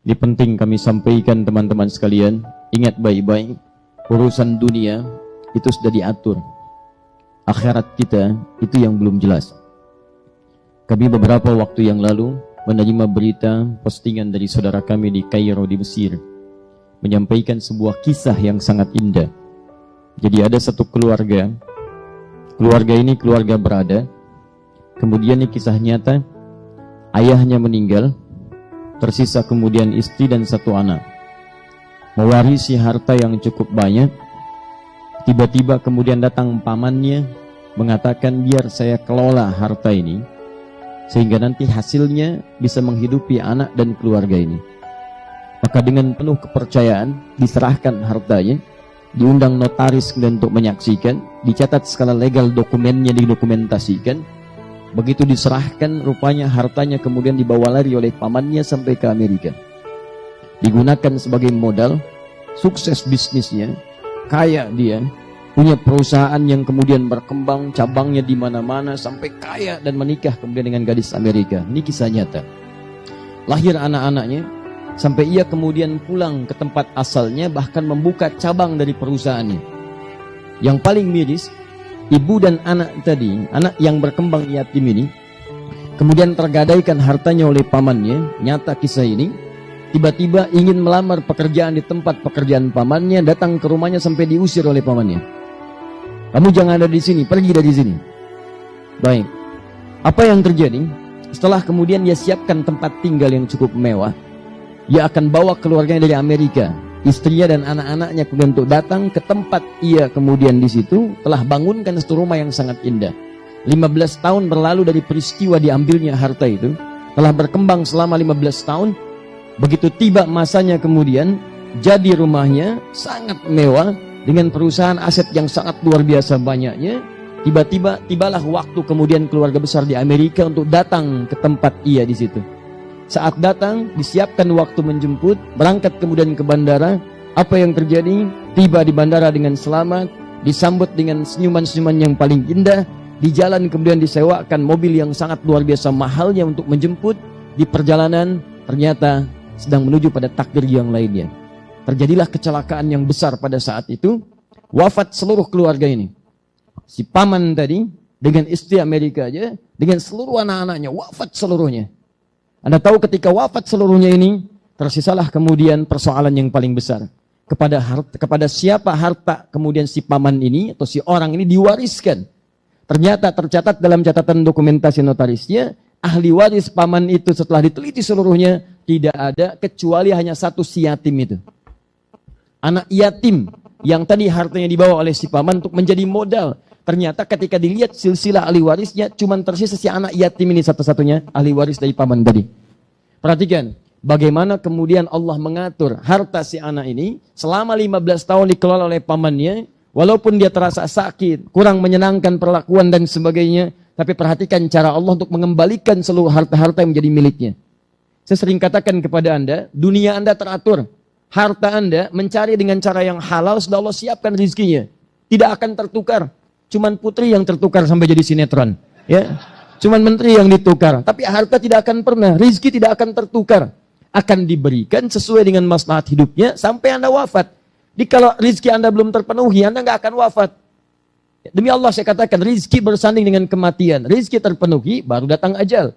Ini penting kami sampaikan teman-teman sekalian. Ingat baik-baik, urusan dunia itu sudah diatur. Akhirat kita itu yang belum jelas. Kami beberapa waktu yang lalu menerima berita postingan dari saudara kami di Kairo di Mesir, menyampaikan sebuah kisah yang sangat indah. Jadi ada satu keluarga ini keluarga berada. Kemudian ini kisah nyata, ayahnya meninggal, tersisa kemudian istri dan satu anak, mewarisi harta yang cukup banyak. Tiba-tiba kemudian datang pamannya mengatakan, biar saya kelola harta ini sehingga nanti hasilnya bisa menghidupi anak dan keluarga ini. Maka dengan penuh kepercayaan diserahkan hartanya, diundang notaris untuk menyaksikan, dicatat skala legal, dokumennya didokumentasikan. Begitu diserahkan, rupanya hartanya kemudian dibawa lari oleh pamannya sampai ke Amerika, digunakan sebagai modal, sukses bisnisnya, kaya dia, punya perusahaan yang kemudian berkembang, cabangnya di mana-mana sampai kaya dan menikah kemudian dengan gadis Amerika. Ini kisah nyata. Lahir anak-anaknya, sampai ia kemudian pulang ke tempat asalnya, bahkan membuka cabang dari perusahaannya. Yang paling miris, ibu dan anak tadi, anak yang berkembang yatim ini, kemudian tergadaikan hartanya oleh pamannya. Nyata kisah ini. Tiba-tiba ingin melamar pekerjaan di tempat pekerjaan pamannya, datang ke rumahnya sampai diusir oleh pamannya. Kamu jangan ada di sini, pergi dari sini. Baik. Apa yang terjadi? Setelah kemudian dia siapkan tempat tinggal yang cukup mewah, ia akan bawa keluarganya dari Amerika, istrinya dan anak-anaknya kemudian untuk datang ke tempat ia kemudian di situ telah bangunkan satu rumah yang sangat indah. 15 tahun berlalu dari peristiwa diambilnya harta itu, telah berkembang selama 15 tahun. Begitu tiba masanya kemudian jadi rumahnya sangat mewah dengan perusahaan aset yang sangat luar biasa banyaknya. Tibalah waktu kemudian keluarga besar di Amerika untuk datang ke tempat ia di situ. Saat datang, disiapkan waktu menjemput, berangkat kemudian ke bandara. Apa yang terjadi? Tiba di bandara dengan selamat, disambut dengan senyuman-senyuman yang paling indah. Di jalan kemudian disewakan mobil yang sangat luar biasa mahalnya untuk menjemput. Di perjalanan ternyata sedang menuju pada takdir yang lainnya. Terjadilah kecelakaan yang besar pada saat itu. Wafat seluruh keluarga ini. Si paman tadi dengan istri Amerika aja, dengan seluruh anak-anaknya, wafat seluruhnya. Anda tahu ketika wafat seluruhnya ini, tersisalah kemudian persoalan yang paling besar. Kepada siapa harta kemudian si paman ini atau si orang ini diwariskan. Ternyata tercatat dalam catatan dokumentasi notarisnya, ahli waris paman itu setelah diteliti seluruhnya, tidak ada kecuali hanya satu, si yatim itu. Anak yatim yang tadi hartanya dibawa oleh si paman untuk menjadi modal. Ternyata ketika dilihat silsilah ahli warisnya, cuma tersisa si anak yatim ini satu-satunya ahli waris dari paman tadi. Perhatikan, bagaimana kemudian Allah mengatur harta si anak ini selama 15 tahun dikelola oleh pamannya. Walaupun dia terasa sakit, kurang menyenangkan perlakuan dan sebagainya, tapi perhatikan cara Allah untuk mengembalikan seluruh harta-harta yang menjadi miliknya. Saya sering katakan kepada Anda, dunia Anda teratur. Harta Anda mencari dengan cara yang halal, sudah Allah siapkan rezekinya. Tidak akan tertukar. Cuman putri yang tertukar sampai jadi sinetron. Ya, cuman menteri yang ditukar. Tapi harta tidak akan pernah, rezeki tidak akan tertukar. Akan diberikan sesuai dengan maslahat hidupnya sampai Anda wafat. Jadi kalau rezeki Anda belum terpenuhi, Anda nggak akan wafat. Demi Allah saya katakan, rezeki bersanding dengan kematian. Rezeki terpenuhi, baru datang ajal.